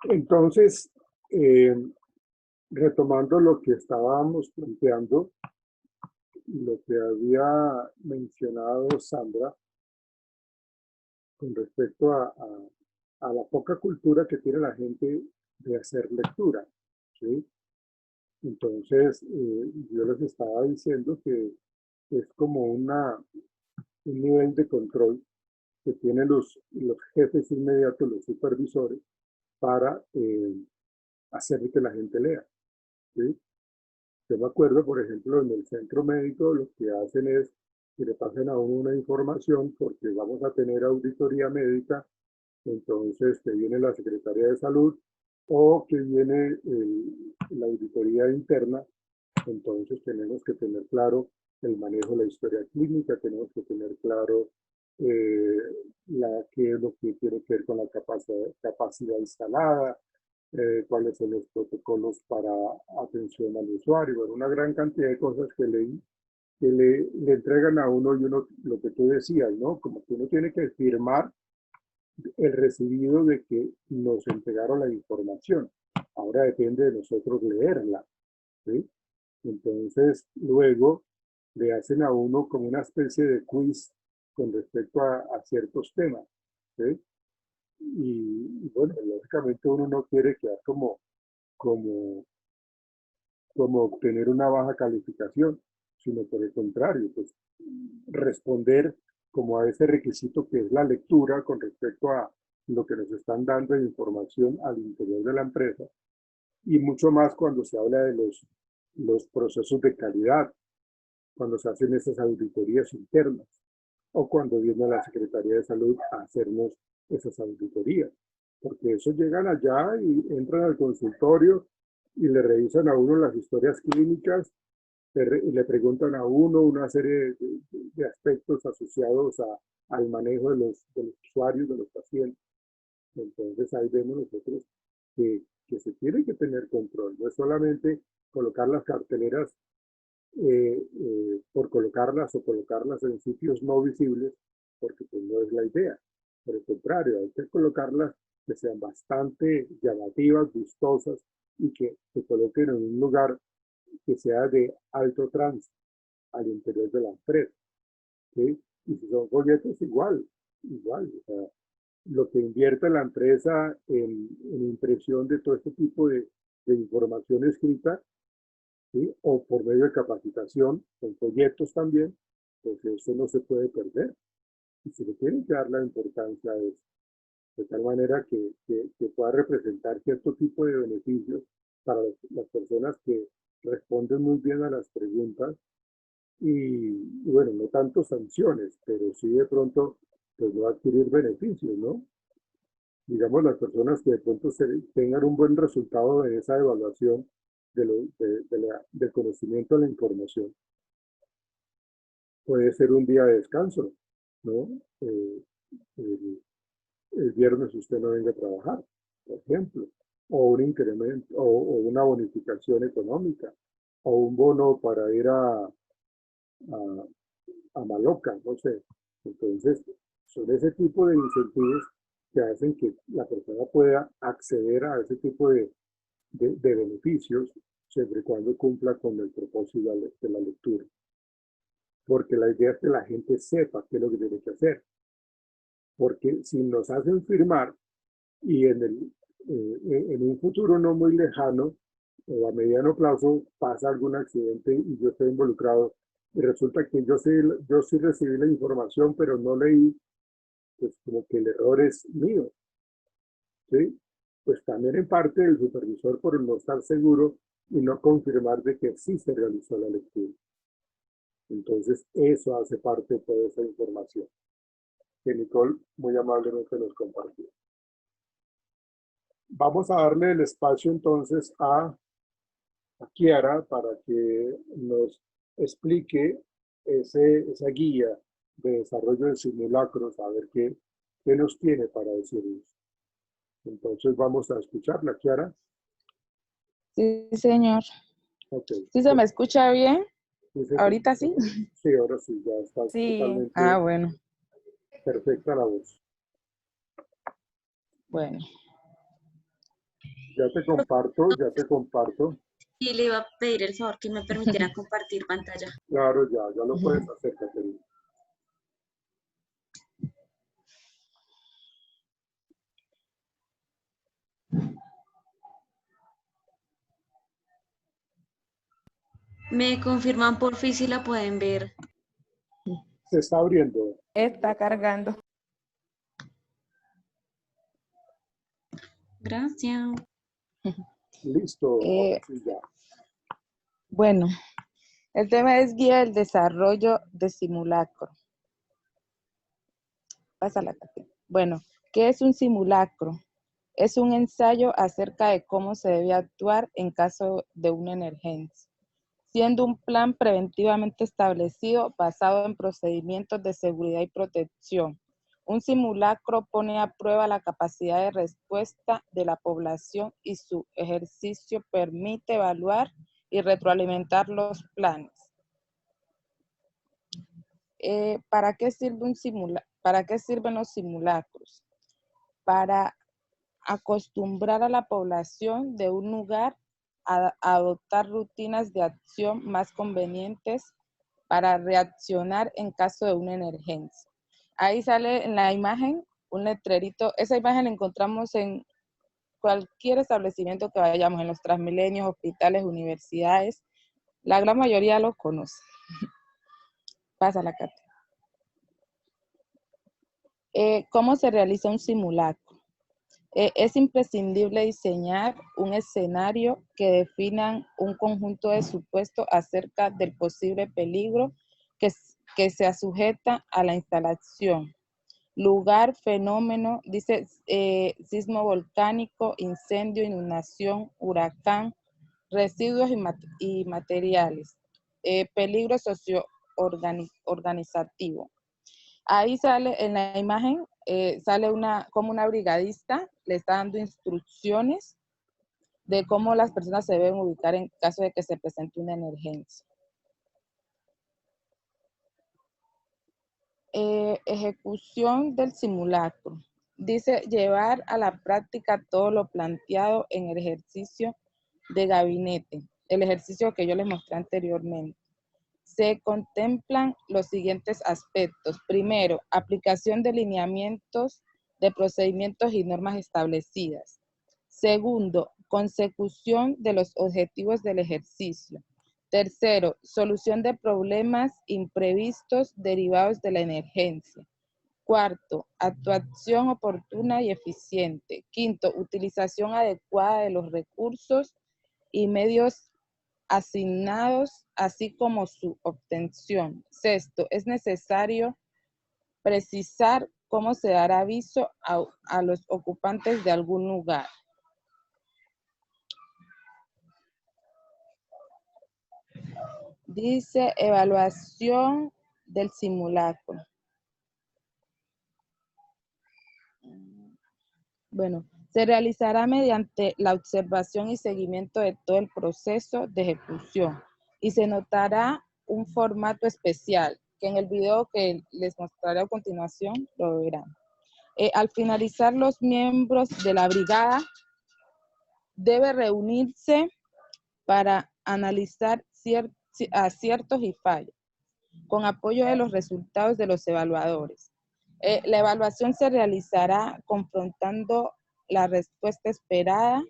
Entonces, retomando lo que estábamos planteando, lo que había mencionado Sandra con respecto a la poca cultura que tiene la gente de hacer lectura, ¿sí? Entonces, yo les estaba diciendo que es como un nivel de control que tienen los jefes inmediatos, los supervisores, para hacer que la gente lea, ¿sí? Yo me acuerdo, por ejemplo, en el centro médico lo que hacen es que le pasen a uno una información porque vamos a tener auditoría médica, entonces que viene la Secretaría de Salud o que viene la auditoría interna, entonces tenemos que tener claro el manejo de la historia clínica, tenemos que tener claro eh, qué es lo que tiene que ver con la capacidad instalada, cuáles son los protocolos para atención al usuario, bueno, una gran cantidad de cosas que le entregan a uno y uno, lo que tú decías, ¿no? Como que uno tiene que firmar el recibido de que nos entregaron la información. Ahora depende de nosotros leerla, ¿sí? Entonces, luego le hacen a uno como una especie de quiz con respecto a ciertos temas, ¿sí? Y bueno, lógicamente uno no quiere quedar como, como obtener una baja calificación, sino por el contrario, pues responder como a ese requisito que es la lectura con respecto a lo que nos están dando de información al interior de la empresa y mucho más cuando se habla de los procesos de calidad, cuando se hacen esas auditorías internas o cuando viene la Secretaría de Salud a hacernos esas auditorías, porque eso llegan allá y entran al consultorio y le revisan a uno las historias clínicas y le preguntan a uno una serie de aspectos asociados al manejo de los usuarios, de los pacientes. Entonces ahí vemos nosotros que se tiene que tener control, no es solamente colocar las carteleras por colocarlas o colocarlas en sitios no visibles, porque pues no es la idea. Por el contrario, hay que colocarlas que sean bastante llamativas, vistosas y que se coloquen en un lugar que sea de alto tránsito al interior de la empresa, ¿sí? Y si son folletos, igual. O sea, lo que invierte la empresa en impresión de todo este tipo de información escrita, ¿sí? O por medio de capacitación, con folletos también, pues eso no se puede perder. Y se le tiene que dar la importancia a eso, de tal manera que pueda representar cierto tipo de beneficios para las personas que responden muy bien a las preguntas y bueno, no tanto sanciones, pero sí de pronto pues va a adquirir beneficios, ¿no? Digamos, las personas que de pronto tengan un buen resultado de esa evaluación del conocimiento de la información, puede ser un día de descanso, ¿no? Eh, el, el viernes usted no venga a trabajar, por ejemplo, o un incremento, o una bonificación económica, o un bono para ir a Maloca, no sé. Entonces, son ese tipo de incentivos que hacen que la persona pueda acceder a ese tipo de beneficios siempre y cuando cumpla con el propósito de la lectura. Porque la idea es que la gente sepa qué es lo que tiene que hacer. Porque si nos hacen firmar y en un futuro no muy lejano o a mediano plazo pasa algún accidente y yo estoy involucrado y resulta que yo sí recibí la información pero no leí, pues como que el error es mío, ¿sí? Pues también en parte el supervisor por no estar seguro y no confirmar de que sí se realizó la lectura. Entonces eso hace parte de toda esa información que Nicole muy amablemente nos compartió. Vamos a darle el espacio entonces a Kiara para que nos explique esa guía de desarrollo de simulacros, a ver qué nos tiene para decirnos. Entonces vamos a escucharla, Kiara. Sí, señor. Ok. ¿Sí se me escucha bien? Sí, ¿Ahorita sí? sí, ahora sí, ya está Sí. Ah, totalmente bueno. perfecta la voz. Bueno. Ya te comparto, ya te comparto. Y le iba a pedir el favor que me permitiera compartir pantalla. Claro, ya lo puedes hacer, Caterina. Me confirman por fin si la pueden ver. Se está abriendo. Está cargando. Gracias. Listo. Sí, ya. Bueno, el tema es guía del desarrollo de simulacro. Pásala, Katy. Bueno, ¿qué es un simulacro? Es un ensayo acerca de cómo se debe actuar en caso de una emergencia, siendo un plan preventivamente establecido basado en procedimientos de seguridad y protección. Un simulacro pone a prueba la capacidad de respuesta de la población y su ejercicio permite evaluar y retroalimentar los planes. ¿Para qué sirven los simulacros? Para acostumbrar a la población de un lugar a adoptar rutinas de acción más convenientes para reaccionar en caso de una emergencia. Ahí sale en la imagen un letrerito. Esa imagen la encontramos en cualquier establecimiento que vayamos, en los Transmilenios, hospitales, universidades. La gran mayoría los conoce. Pásala, Katy. ¿Cómo se realiza un simulacro? Es imprescindible diseñar un escenario que definan un conjunto de supuestos acerca del posible peligro que se sujeta a la instalación. Lugar, fenómeno, dice sismo volcánico, incendio, inundación, huracán, residuos y materiales. Peligro socio-organizativo. Ahí sale en la imagen, sale como una brigadista, le está dando instrucciones de cómo las personas se deben ubicar en caso de que se presente una emergencia. Ejecución del simulacro. Dice llevar a la práctica todo lo planteado en el ejercicio de gabinete, el ejercicio que yo les mostré anteriormente. Se contemplan los siguientes aspectos. Primero, aplicación de lineamientos de procedimientos y normas establecidas. Segundo, consecución de los objetivos del ejercicio. Tercero, solución de problemas imprevistos derivados de la emergencia. Cuarto, actuación oportuna y eficiente. Quinto, utilización adecuada de los recursos y medios asignados, así como su obtención. Sexto, es necesario precisar cómo se dará aviso a los ocupantes de algún lugar. Dice evaluación del simulacro. Bueno, se realizará mediante la observación y seguimiento de todo el proceso de ejecución y se notará un formato especial que en el video que les mostraré a continuación lo verán. Al finalizar, los miembros de la brigada deben reunirse para analizar aciertos y fallos, con apoyo de los resultados de los evaluadores. La evaluación se realizará confrontando la respuesta esperada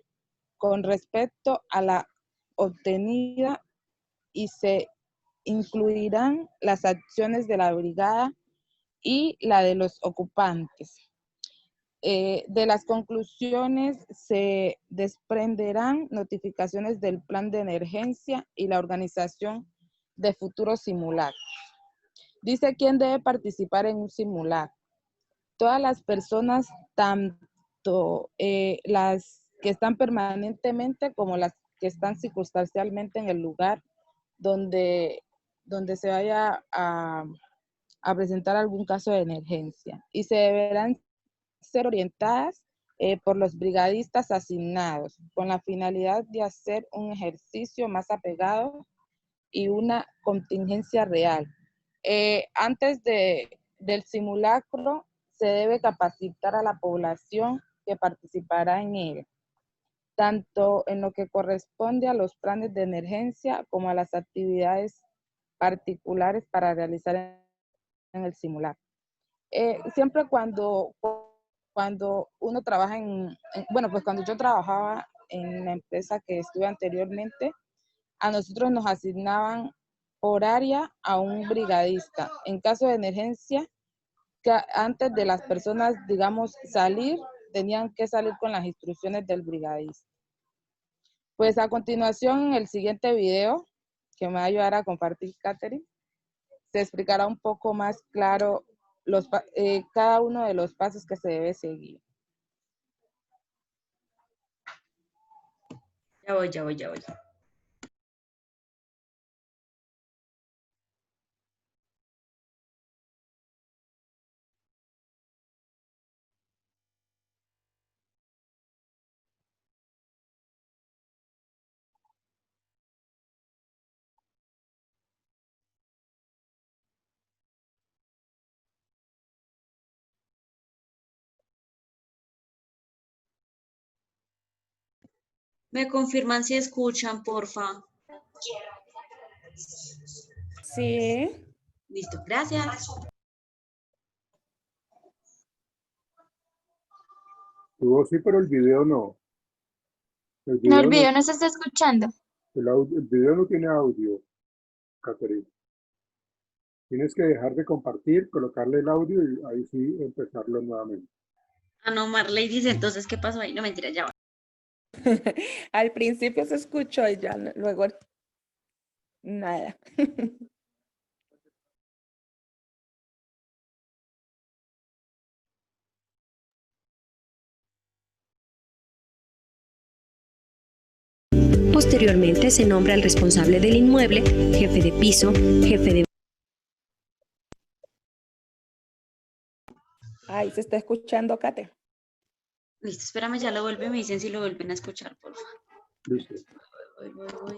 con respecto a la obtenida y se incluirán las acciones de la brigada y la de los ocupantes. De las conclusiones se desprenderán notificaciones del plan de emergencia y la organización de futuros simulacros. Dice quién debe participar en un simulacro. Todas las personas, tanto las que están permanentemente como las que están circunstancialmente en el lugar donde se vaya a presentar algún caso de emergencia. Y se deberán ser orientadas por los brigadistas asignados con la finalidad de hacer un ejercicio más apegado y una contingencia real. Antes del simulacro se debe capacitar a la población que participará en él. tanto en lo que corresponde a los planes de emergencia como a las actividades particulares para realizar en el simulacro. Siempre cuando uno trabaja bueno, pues cuando yo trabajaba en la empresa que estuve anteriormente, a nosotros nos asignaban por área a un brigadista. En caso de emergencia, que antes de las personas, digamos, salir, tenían que salir con las instrucciones del brigadista. Pues a continuación, en el siguiente video, que me va a ayudar a compartir Catherine, se explicará un poco más claro cada uno de los pasos que se debe seguir. Ya voy. Me confirman si escuchan, porfa. Sí. Listo, gracias. Tu voz sí, pero el video no. No, el video no se está escuchando. El video no tiene audio, Catherine. Tienes que dejar de compartir, colocarle el audio y ahí sí empezarlo nuevamente. Ah, no, Marley dice, entonces, ¿qué pasó ahí? No, mentira, ya va. Al principio se escuchó y ya luego nada. Posteriormente se nombra al responsable del inmueble, jefe de piso, jefe de... Ahí se está escuchando, Kate. Listo, espérame, ya lo vuelven, me dicen si lo vuelven a escuchar, por favor. Listo. Voy.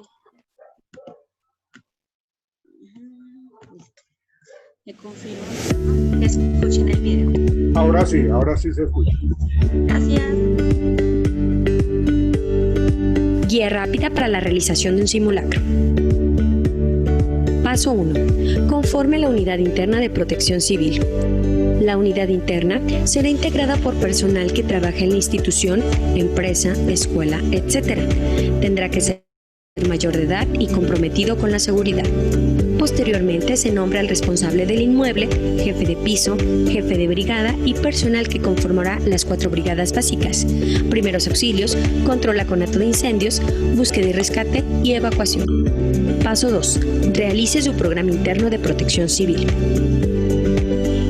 Listo. Me confirmo que escuchen el video. Ahora sí se escucha. Gracias. Guía rápida para la realización de un simulacro. Paso 1. Conforme la unidad interna de protección civil. La unidad interna será integrada por personal que trabaja en la institución, empresa, escuela, etc. Tendrá que ser mayor de edad y comprometido con la seguridad. Posteriormente se nombra al responsable del inmueble, jefe de piso, jefe de brigada y personal que conformará las 4 brigadas básicas: primeros auxilios, control a conato de incendios, búsqueda y rescate y evacuación. Paso 2. Realice su programa interno de protección civil.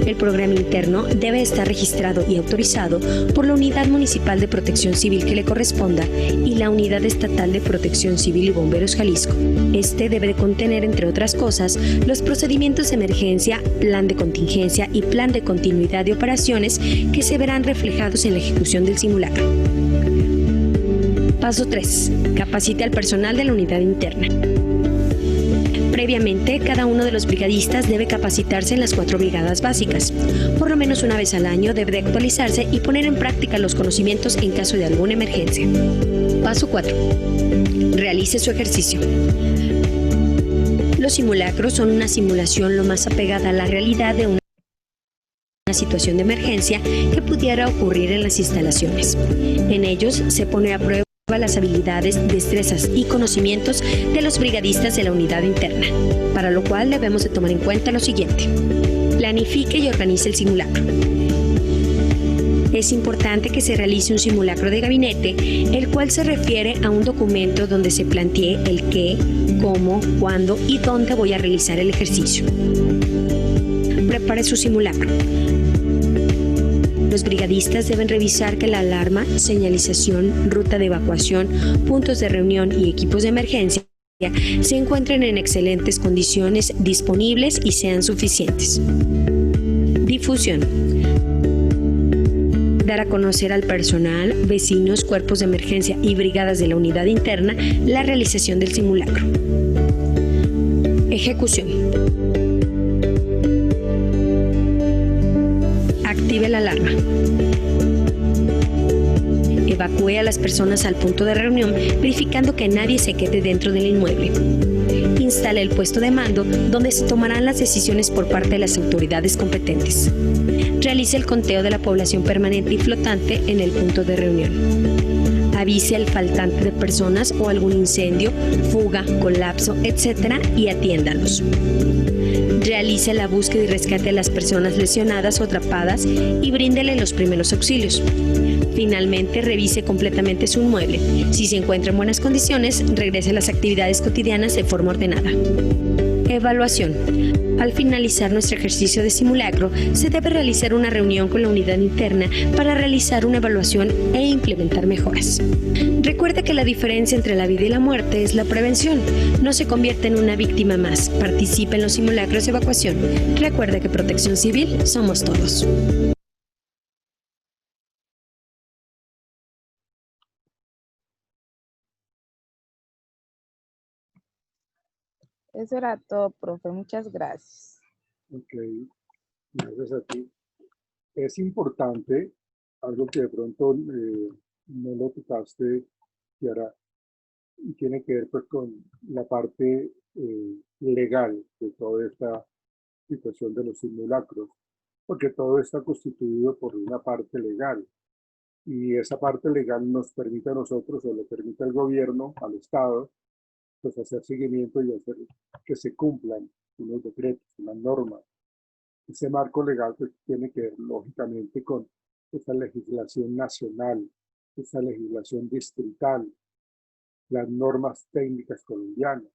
El programa interno debe estar registrado y autorizado por la Unidad Municipal de Protección Civil que le corresponda y la Unidad Estatal de Protección Civil y Bomberos Jalisco. Este debe de contener, entre otras cosas, los procedimientos de emergencia, plan de contingencia y plan de continuidad de operaciones que se verán reflejados en la ejecución del simulacro. Paso 3. Capacite al personal de la unidad interna. Previamente, cada uno de los brigadistas debe capacitarse en las 4 brigadas básicas. Por lo menos una vez al año debe de actualizarse y poner en práctica los conocimientos en caso de alguna emergencia. Paso 4. Realice su ejercicio. Los simulacros son una simulación lo más apegada a la realidad de una situación de emergencia que pudiera ocurrir en las instalaciones. En ellos se pone a prueba las habilidades, destrezas y conocimientos de los brigadistas de la unidad interna, para lo cual debemos de tomar en cuenta lo siguiente. Planifique y organice el simulacro. Es importante que se realice un simulacro de gabinete, el cual se refiere a un documento donde se plantee el qué, cómo, cuándo y dónde voy a realizar el ejercicio. Prepare su simulacro. Los brigadistas deben revisar que la alarma, señalización, ruta de evacuación, puntos de reunión y equipos de emergencia se encuentren en excelentes condiciones, disponibles y sean suficientes. Difusión. Dar a conocer al personal, vecinos, cuerpos de emergencia y brigadas de la unidad interna la realización del simulacro. Ejecución. Active la alarma. Evacúe a las personas al punto de reunión, verificando que nadie se quede dentro del inmueble. Instale el puesto de mando, donde se tomarán las decisiones por parte de las autoridades competentes. Realice el conteo de la población permanente y flotante en el punto de reunión. Avise al faltante de personas o algún incendio, fuga, colapso, etc. y atiéndalos. Realice la búsqueda y rescate a las personas lesionadas o atrapadas y bríndele los primeros auxilios. Finalmente, revise completamente su inmueble. Si se encuentra en buenas condiciones, regrese a las actividades cotidianas de forma ordenada. Evaluación. Al finalizar nuestro ejercicio de simulacro, se debe realizar una reunión con la unidad interna para realizar una evaluación e implementar mejoras. Recuerde que la diferencia entre la vida y la muerte es la prevención. No se convierta en una víctima más. Participe en los simulacros de evacuación. Recuerde que Protección Civil somos todos. Eso era todo, profe. Muchas gracias. Ok, gracias a ti. Es importante, algo que de pronto no lo tocaste, Kiara, y tiene que ver pues con la parte legal de toda esta situación de los simulacros, porque todo está constituido por una parte legal, y esa parte legal nos permite a nosotros, o le permite al gobierno, al Estado, pues hacer seguimiento y hacer que se cumplan unos decretos, unas normas. Ese marco legal pues, tiene que ver lógicamente con esa legislación nacional, esa legislación distrital, las normas técnicas colombianas,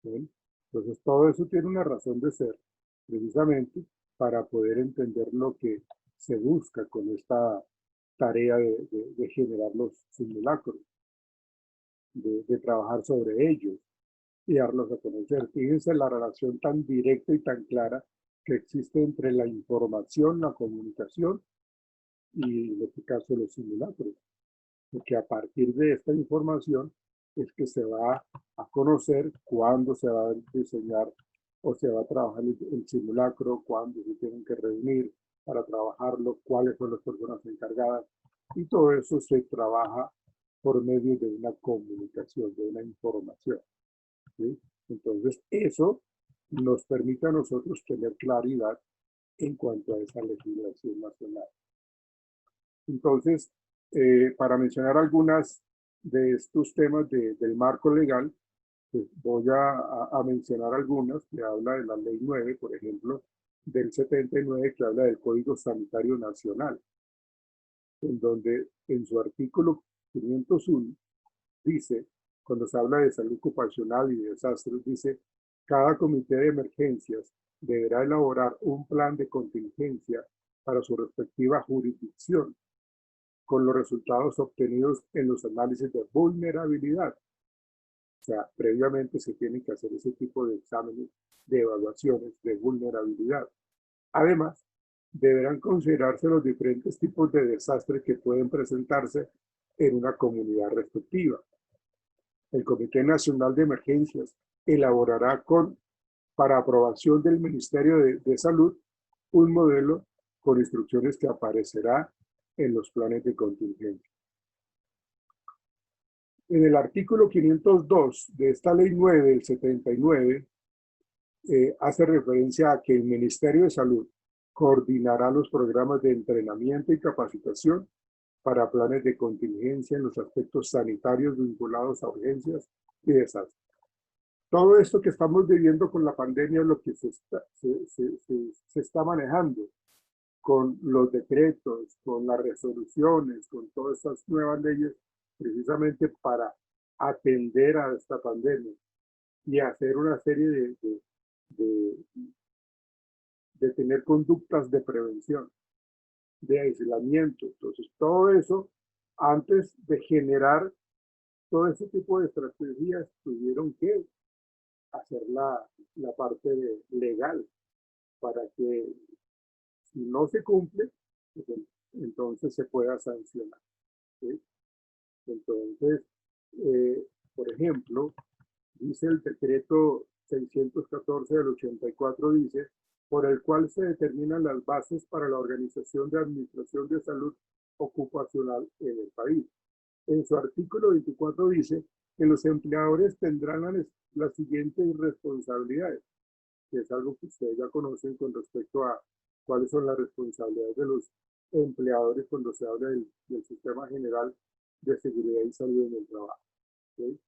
¿sí? Entonces todo eso tiene una razón de ser, precisamente para poder entender lo que se busca con esta tarea de generar los simulacros, de trabajar sobre ellos y darlos a conocer. Fíjense la relación tan directa y tan clara que existe entre la información, la comunicación y en este caso los simulacros. Porque a partir de esta información es que se va a conocer cuándo se va a diseñar o se va a trabajar el simulacro, cuándo se tienen que reunir para trabajarlo, cuáles son las personas encargadas. Y todo eso se trabaja por medio de una comunicación, de una información, ¿sí? Entonces, eso nos permite a nosotros tener claridad en cuanto a esa legislación nacional. Entonces, para mencionar algunas de estos temas del marco legal, pues voy a mencionar algunas que habla de la Ley 9, por ejemplo, del 79, que habla del Código Sanitario Nacional, en donde en su artículo 501 dice, cuando se habla de salud ocupacional y de desastres, dice, cada comité de emergencias deberá elaborar un plan de contingencia para su respectiva jurisdicción, con los resultados obtenidos en los análisis de vulnerabilidad. O sea, previamente se tiene que hacer ese tipo de exámenes, de evaluaciones de vulnerabilidad. Además, deberán considerarse los diferentes tipos de desastres que pueden presentarse en una comunidad respectiva. El Comité Nacional de Emergencias elaborará para aprobación del Ministerio de Salud un modelo con instrucciones que aparecerá en los planes de contingencia. En el artículo 502 de esta Ley 9 del 79, hace referencia a que el Ministerio de Salud coordinará los programas de entrenamiento y capacitación para planes de contingencia en los aspectos sanitarios vinculados a urgencias y desastres. Todo esto que estamos viviendo con la pandemia es lo que se está manejando con los decretos, con las resoluciones, con todas estas nuevas leyes, precisamente para atender a esta pandemia y hacer una serie de tener conductas de prevención, de aislamiento. Entonces, todo eso, antes de generar todo ese tipo de estrategias, tuvieron que hacer la parte legal para que si no se cumple, pues, entonces se pueda sancionar, ¿sí? Entonces, por ejemplo, dice el decreto 614 del 84, dice, por el cual se determinan las bases para la organización de administración de salud ocupacional en el país. En su artículo 24 dice que los empleadores tendrán las siguientes responsabilidades, que es algo que ustedes ya conocen con respecto a cuáles son las responsabilidades de los empleadores cuando se habla del Sistema General de Seguridad y Salud en el Trabajo. ¿Sí?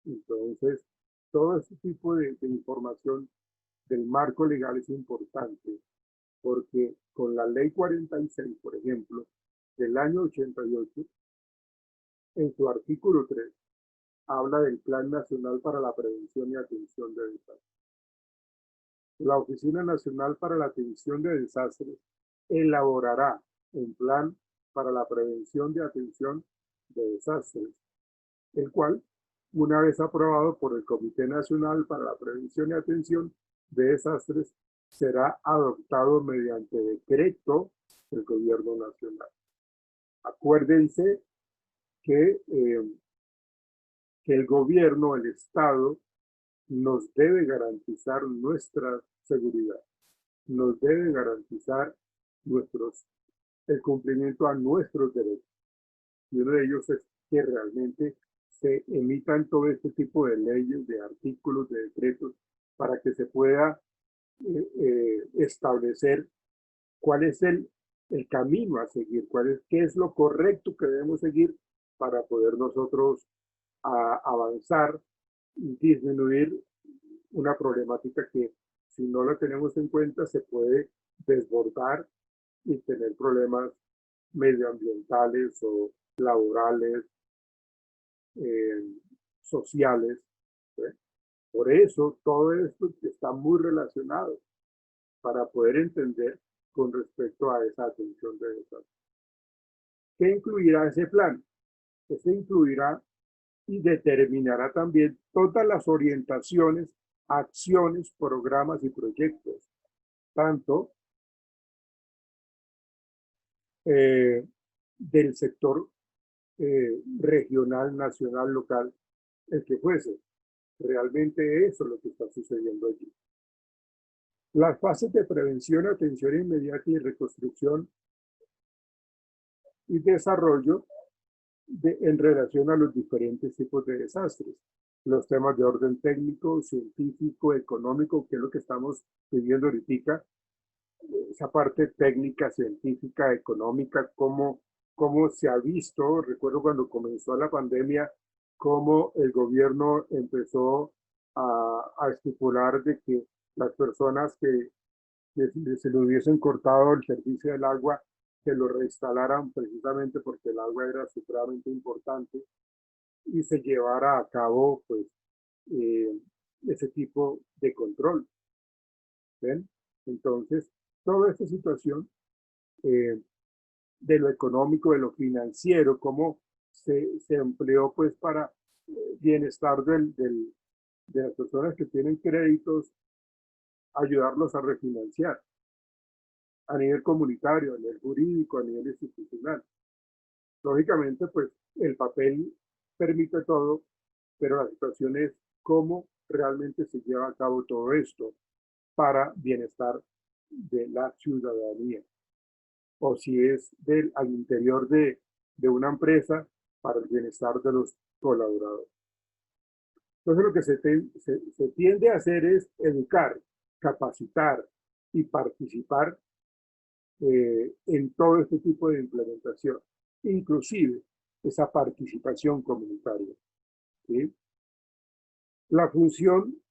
Entonces, todo este tipo de información del marco legal es importante porque con la Ley 46, por ejemplo, del año 88, en su artículo 3, habla del Plan Nacional para la Prevención y Atención de Desastres. La Oficina Nacional para la Atención de Desastres elaborará un plan para la prevención y atención de desastres, el cual, una vez aprobado por el Comité Nacional para la Prevención y Atención de Desastres, será adoptado mediante decreto del Gobierno Nacional. Acuérdense que el gobierno, el Estado, nos debe garantizar nuestra seguridad, nos debe garantizar el cumplimiento a nuestros derechos. Y uno de ellos es que realmente se emitan todo este tipo de leyes, de artículos, de decretos, para que se pueda establecer cuál es el camino a seguir, qué es lo correcto que debemos seguir para poder nosotros avanzar y disminuir una problemática que, si no la tenemos en cuenta, se puede desbordar y tener problemas medioambientales o laborales, sociales. ¿Sí? Por eso todo esto está muy relacionado para poder entender con respecto a esa atención de desastres. ¿Qué incluirá ese plan? Ese incluirá y determinará también todas las orientaciones, acciones, programas y proyectos, tanto del sector regional, nacional, local, el que fuese. Realmente eso es lo que está sucediendo allí. Las fases de prevención, atención inmediata y reconstrucción y desarrollo en relación a los diferentes tipos de desastres. Los temas de orden técnico, científico, económico, que es lo que estamos viviendo ahorita, esa parte técnica, científica, económica, cómo se ha visto. Recuerdo cuando comenzó la pandemia, cómo el gobierno empezó a estipular de que las personas que se le hubiesen cortado el servicio del agua, que lo reinstalaran precisamente porque el agua era supremamente importante y se llevara a cabo pues ese tipo de control. ¿Ven? Entonces, toda esta situación de lo económico, de lo financiero, cómo se empleó pues para bienestar de las personas que tienen créditos, ayudarlos a refinanciar a nivel comunitario, a nivel jurídico, a nivel institucional. Lógicamente, pues el papel permite todo, pero la situación es cómo realmente se lleva a cabo todo esto para bienestar de la ciudadanía. O si es al interior de una empresa para el bienestar de los colaboradores. Entonces lo que se tiende a hacer es educar, capacitar y participar en todo este tipo de implementación, inclusive esa participación comunitaria. ¿Sí? La función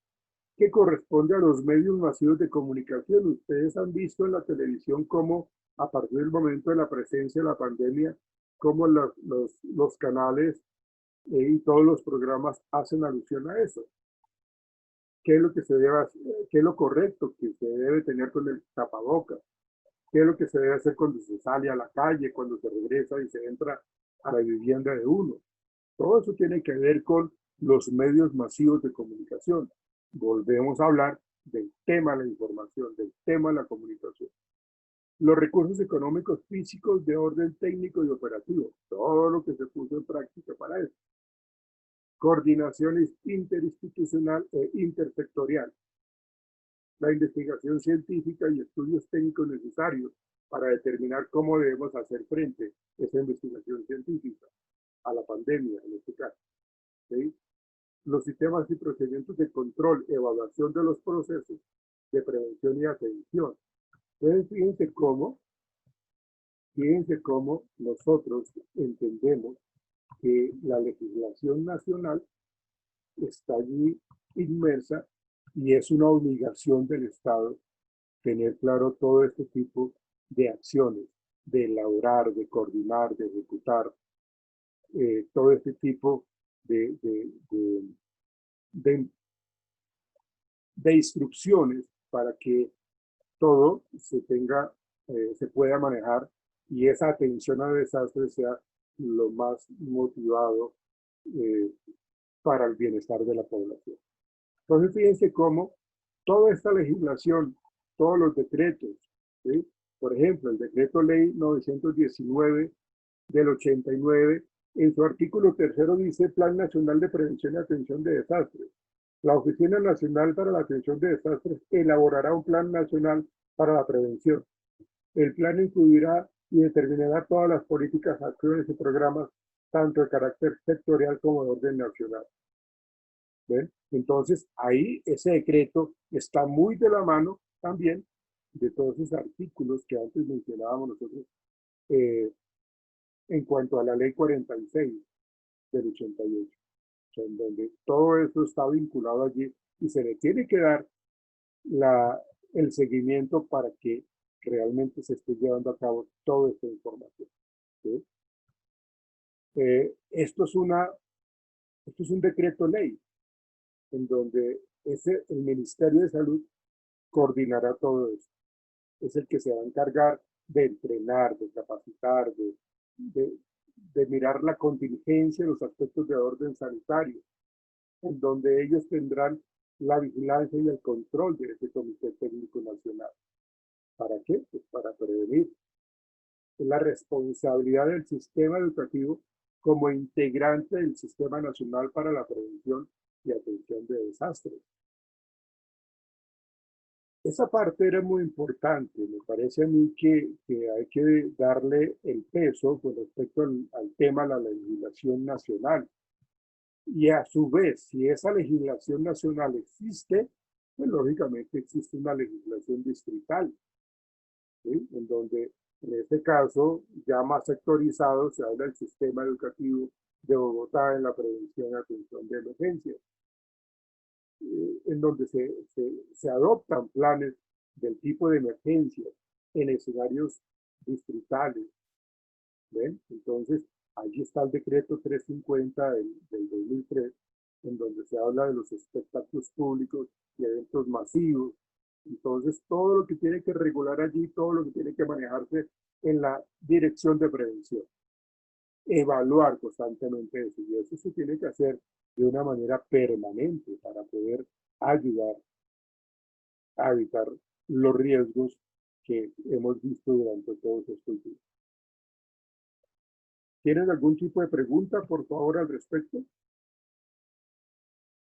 que corresponde a los medios masivos de comunicación. Ustedes han visto en la televisión cómo a partir del momento de la presencia de la pandemia, cómo los canales y todos los programas hacen alusión a eso. ¿Qué es lo que se debe hacer? ¿Qué es lo correcto que se debe tener con el tapabocas? ¿Qué es lo que se debe hacer cuando se sale a la calle, cuando se regresa y se entra a la vivienda de uno? Todo eso tiene que ver con los medios masivos de comunicación. Volvemos a hablar del tema de la información, del tema de la comunicación. Los recursos económicos físicos de orden técnico y operativo, todo lo que se puso en práctica para eso. Coordinación interinstitucional e intersectorial. La investigación científica y estudios técnicos necesarios para determinar cómo debemos hacer frente a esa investigación científica. a la pandemia en este caso. ¿Sí? Los sistemas y procedimientos de control, evaluación de los procesos de prevención y atención. Entonces, fíjense cómo nosotros entendemos que la legislación nacional está allí inmersa y es una obligación del Estado tener claro todo este tipo de acciones, de elaborar, de coordinar, de ejecutar, todo este tipo de instrucciones para que todo se tenga, se pueda manejar y esa atención a desastres sea lo más motivado para el bienestar de la población. Entonces, fíjense cómo toda esta legislación, todos los decretos, ¿sí? Por ejemplo, el decreto ley 919 del 89, en su artículo 3 dice Plan Nacional de Prevención y Atención de Desastres. La Oficina Nacional para la Atención de Desastres elaborará un plan nacional para la prevención. El plan incluirá y determinará todas las políticas, acciones y programas, tanto de carácter sectorial como de orden nacional. ¿Ven? Entonces, ahí ese decreto está muy de la mano también de todos esos artículos que antes mencionábamos nosotros en cuanto a la ley 46 del 88, o sea, en donde todo eso está vinculado allí y se le tiene que dar el seguimiento para que realmente se esté llevando a cabo toda esta información. ¿Sí? Esto es un decreto ley en donde el Ministerio de Salud coordinará todo esto. Es el que se va a encargar de entrenar, de capacitar, de mirar la contingencia, los aspectos de orden sanitario, en donde ellos tendrán la vigilancia y el control de ese Comité Técnico Nacional. ¿Para qué? Pues para prevenir. Es la responsabilidad del sistema educativo como integrante del Sistema Nacional para la Prevención y Atención de Desastres. Esa parte era muy importante. Me parece a mí que hay que darle el peso con respecto al tema de la legislación nacional. Y a su vez, si esa legislación nacional existe, pues lógicamente existe una legislación distrital, ¿sí? En donde, en este caso, ya más sectorizado, se habla del sistema educativo de Bogotá en la prevención y atención de emergencias, en donde se adoptan planes del tipo de emergencia en escenarios distritales. ¿Ven? Entonces, allí está el decreto 350 del 2003, en donde se habla de los espectáculos públicos y eventos masivos. Entonces, todo lo que tiene que regular allí, todo lo que tiene que manejarse en la dirección de prevención. Evaluar constantemente eso, y eso se tiene que hacer de una manera permanente para poder ayudar a evitar los riesgos que hemos visto durante todos estos días. ¿Tienen algún tipo de pregunta, por favor, al respecto?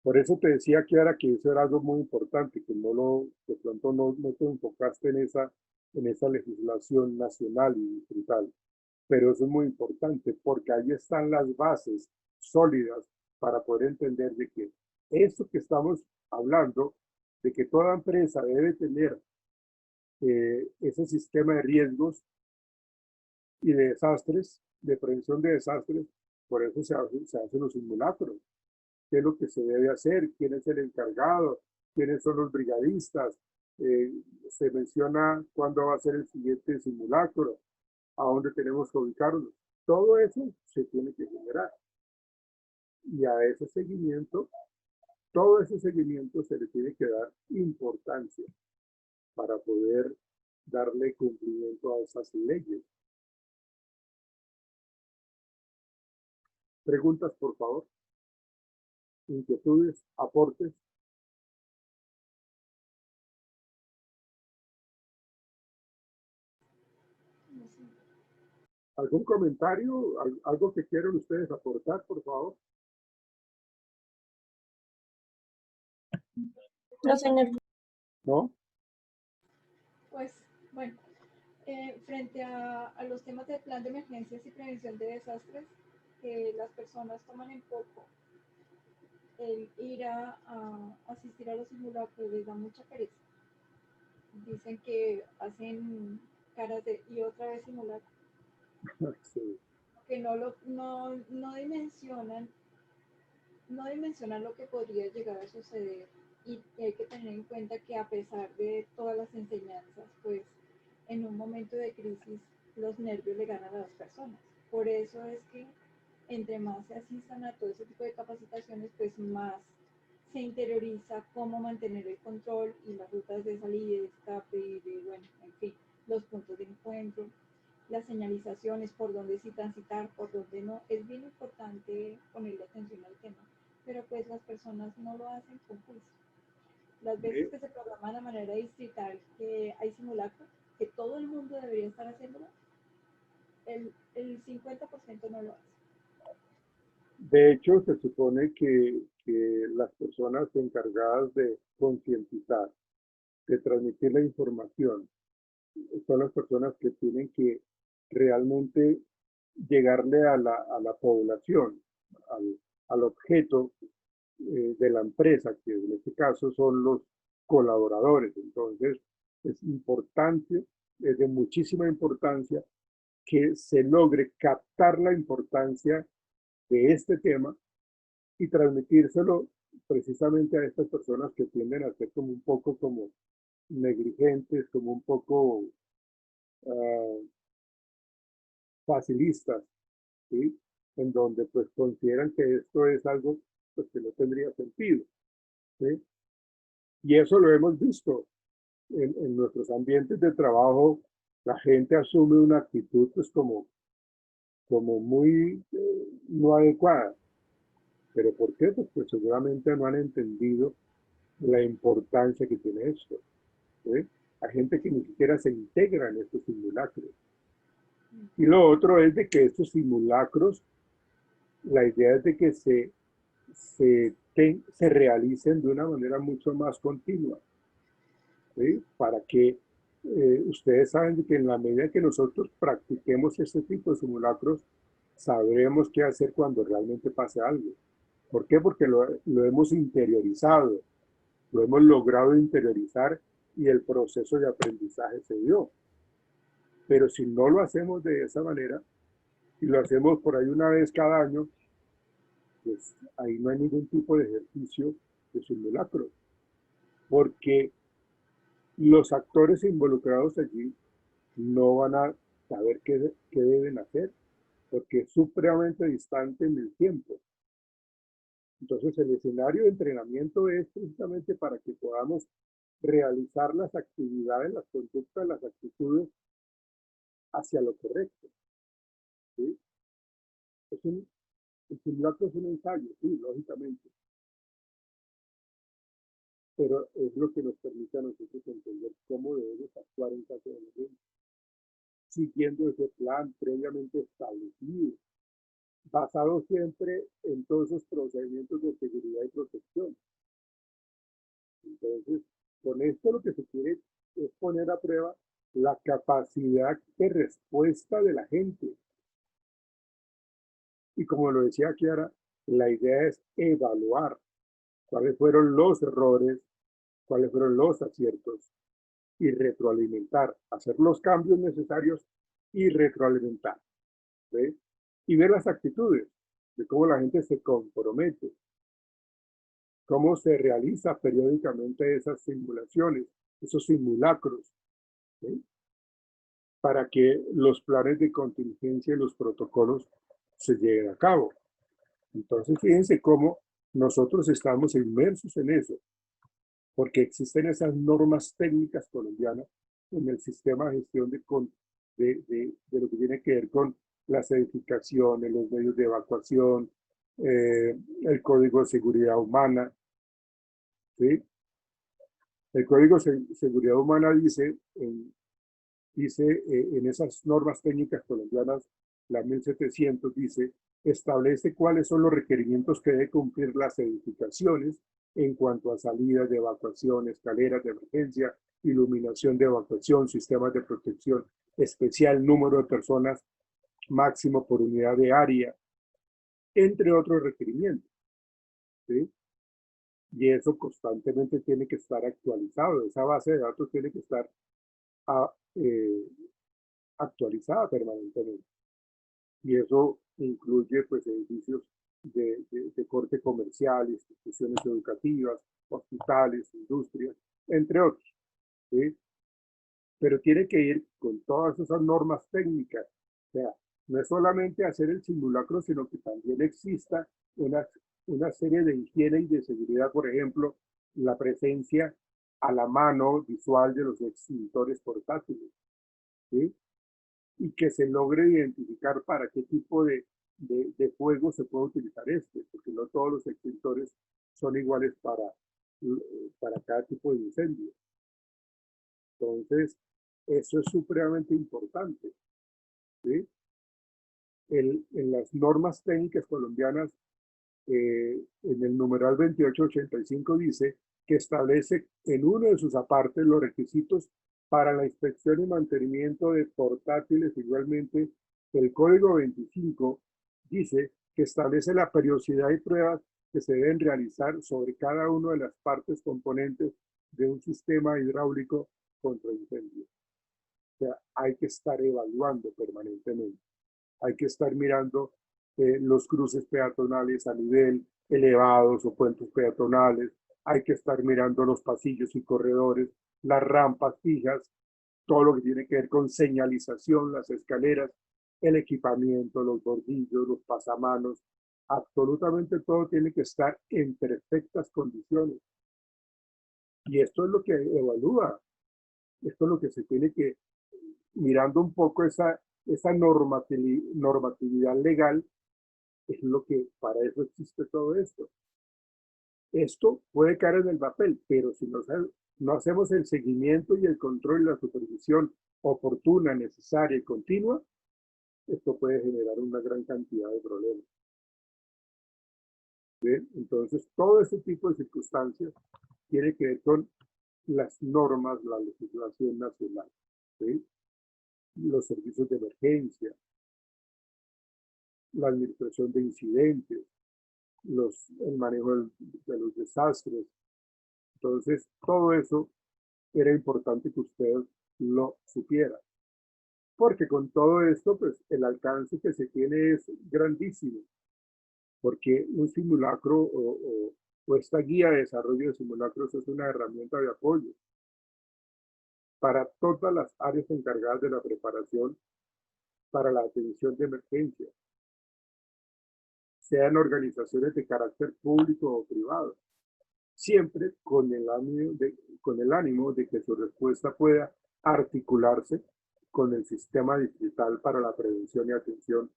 Por eso te decía, Kiara, que eso era algo muy importante, que de pronto no te enfocaste en esa legislación nacional y distrital. Pero eso es muy importante porque ahí están las bases sólidas para poder entender de que esto que estamos hablando, de que toda empresa debe tener ese sistema de riesgos y de desastres, de prevención de desastres, por eso se hacen los simulacros. ¿Qué es lo que se debe hacer? ¿Quién es el encargado? ¿Quiénes son los brigadistas? Se menciona cuándo va a ser el siguiente simulacro, a dónde tenemos que ubicarnos. Todo eso se tiene que generar. Y a ese seguimiento, todo ese seguimiento se le tiene que dar importancia para poder darle cumplimiento a esas leyes. Preguntas, por favor. Inquietudes, aportes. ¿Algún comentario? ¿Algo que quieran ustedes aportar, por favor? No, señor. ¿No? Pues, bueno, frente a los temas del plan de emergencias y prevención de desastres, que las personas toman en poco el ir a asistir a los simulacros, les da mucha pereza. Dicen que hacen caras de y otra vez simulacro, Sí. que no dimensionan lo que podría llegar a suceder, y hay que tener en cuenta que a pesar de todas las enseñanzas, pues en un momento de crisis los nervios le ganan a las personas. Por eso es que entre más se asistan a todo ese tipo de capacitaciones, pues más se interioriza cómo mantener el control y las rutas de salida y de escape y de, bueno, en fin, los puntos de encuentro, las señalizaciones, por dónde sí transitar, por dónde no. Es bien importante ponerle atención al tema, pero pues las personas no lo hacen con juicio. Las veces que se programan de manera distrital, que hay simulacros, que todo el mundo debería estar haciéndolo, el 50% no lo hace. De hecho, se supone que las personas encargadas de concientizar, de transmitir la información, son las personas que tienen que realmente llegarle a la población, al objeto de la empresa, que en este caso son los colaboradores. Entonces, es importante, es de muchísima importancia que se logre captar la importancia de este tema y transmitírselo precisamente a estas personas que tienden a ser como un poco como negligentes, como un poco facilistas, ¿sí? En donde pues consideran que esto es algo pues, que no tendría sentido, ¿sí? Y eso lo hemos visto en nuestros ambientes de trabajo. La gente asume una actitud pues como muy no adecuada. ¿Pero por qué? Pues seguramente no han entendido la importancia que tiene esto, ¿sí? Hay gente que ni siquiera se integra en estos simulacros. Y lo otro es de que estos simulacros, la idea es de que se realicen de una manera mucho más continua, ¿sí? Para que ustedes saben que en la medida que nosotros practiquemos este tipo de simulacros, sabremos qué hacer cuando realmente pase algo. ¿Por qué? Porque lo hemos interiorizado, lo hemos logrado interiorizar y el proceso de aprendizaje se dio. Pero si no lo hacemos de esa manera, y lo hacemos por ahí una vez cada año, pues ahí no hay ningún tipo de ejercicio de simulacro, porque los actores involucrados allí no van a saber qué deben hacer, porque es supremamente distante en el tiempo. Entonces el escenario de entrenamiento es precisamente para que podamos realizar las actividades, las conductas, las actitudes hacia lo correcto, ¿sí? El simulacro es un ensayo, sí, lógicamente, pero es lo que nos permite a nosotros entender cómo debemos actuar en caso de emergencia, siguiendo ese plan previamente establecido, basado siempre en todos esos procedimientos de seguridad y protección. Entonces, con esto lo que se quiere es poner a prueba la capacidad de respuesta de la gente. Y como lo decía Kiara, la idea es evaluar cuáles fueron los errores, cuáles fueron los aciertos y retroalimentar, hacer los cambios necesarios y retroalimentar, ¿sí? Y ver las actitudes de cómo la gente se compromete, cómo se realiza periódicamente esas simulaciones, esos simulacros, ¿sí? Para que los planes de contingencia y los protocolos se lleven a cabo. Entonces, fíjense cómo nosotros estamos inmersos en eso, porque existen esas normas técnicas colombianas en el sistema de gestión de lo que tiene que ver con las edificaciones, los medios de evacuación, el Código de Seguridad Humana, ¿sí? El Código de Seguridad Humana dice en esas normas técnicas colombianas, la 1700 dice, establece cuáles son los requerimientos que deben cumplir las edificaciones en cuanto a salidas de evacuación, escaleras de emergencia, iluminación de evacuación, sistemas de protección especial, número de personas máximo por unidad de área, entre otros requerimientos, ¿sí? Y eso constantemente tiene que estar actualizado. Esa base de datos tiene que estar actualizada permanentemente. Y eso incluye pues edificios de corte comercial, instituciones educativas, hospitales, industrias, entre otros, ¿sí? Pero tiene que ir con todas esas normas técnicas. O sea, no es solamente hacer el simulacro, sino que también exista una serie de higiene y de seguridad, por ejemplo, la presencia a la mano visual de los extintores portátiles, ¿sí? Y que se logre identificar para qué tipo de fuego se puede utilizar porque no todos los extintores son iguales para cada tipo de incendio. Entonces, eso es supremamente importante, ¿sí? En las normas técnicas colombianas, en el numeral 2885 dice que establece en uno de sus apartes los requisitos para la inspección y mantenimiento de portátiles. Igualmente, el código 25 dice que establece la periodicidad y pruebas que se deben realizar sobre cada una de las partes componentes de un sistema hidráulico contra incendios. O sea, hay que estar evaluando permanentemente. Hay que estar mirando los cruces peatonales a nivel elevados o puentes peatonales. Hay que estar mirando los pasillos y corredores, las rampas fijas, todo lo que tiene que ver con señalización, las escaleras, el equipamiento, los bordillos, los pasamanos. Absolutamente todo tiene que estar en perfectas condiciones. Y esto es lo que evalúa. Esto es lo que se tiene que, mirando un poco esa normatividad legal, es lo que, para eso existe todo esto. Esto puede caer en el papel, pero si no hacemos el seguimiento y el control y la supervisión oportuna, necesaria y continua, esto puede generar una gran cantidad de problemas. ¿Bien? Entonces, todo este tipo de circunstancias tiene que ver con las normas, la legislación nacional, ¿sí? Los servicios de emergencia, la administración de incidentes, el manejo de los desastres. Entonces, todo eso era importante que usted lo supiera. Porque con todo esto, pues el alcance que se tiene es grandísimo. Porque un simulacro o esta guía de desarrollo de simulacros es una herramienta de apoyo para todas las áreas encargadas de la preparación para la atención de emergencia, sean organizaciones de carácter público o privado, siempre con el ánimo de que su respuesta pueda articularse con el sistema distrital para la prevención y atención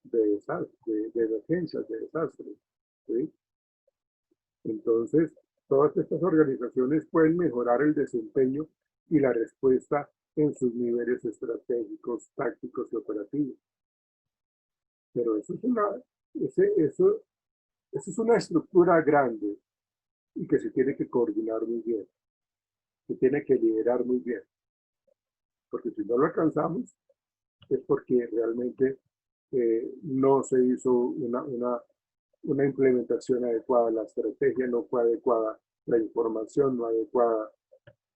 de emergencias, de desastres, ¿sí? Entonces, todas estas organizaciones pueden mejorar el desempeño y la respuesta en sus niveles estratégicos, tácticos y operativos. Pero eso es una estructura grande y que se tiene que coordinar muy bien, se tiene que liderar muy bien. Porque si no lo alcanzamos, es porque realmente no se hizo una implementación adecuada, la estrategia no fue adecuada, la información no adecuada,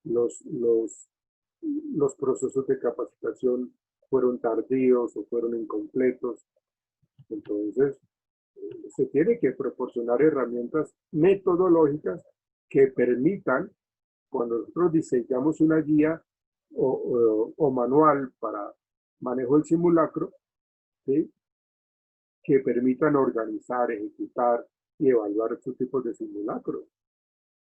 los procesos de capacitación fueron tardíos o fueron incompletos. Entonces, se tiene que proporcionar herramientas metodológicas que permitan, cuando nosotros diseñamos una guía o manual para manejo del simulacro, ¿sí?, que permitan organizar, ejecutar y evaluar estos tipos de simulacros.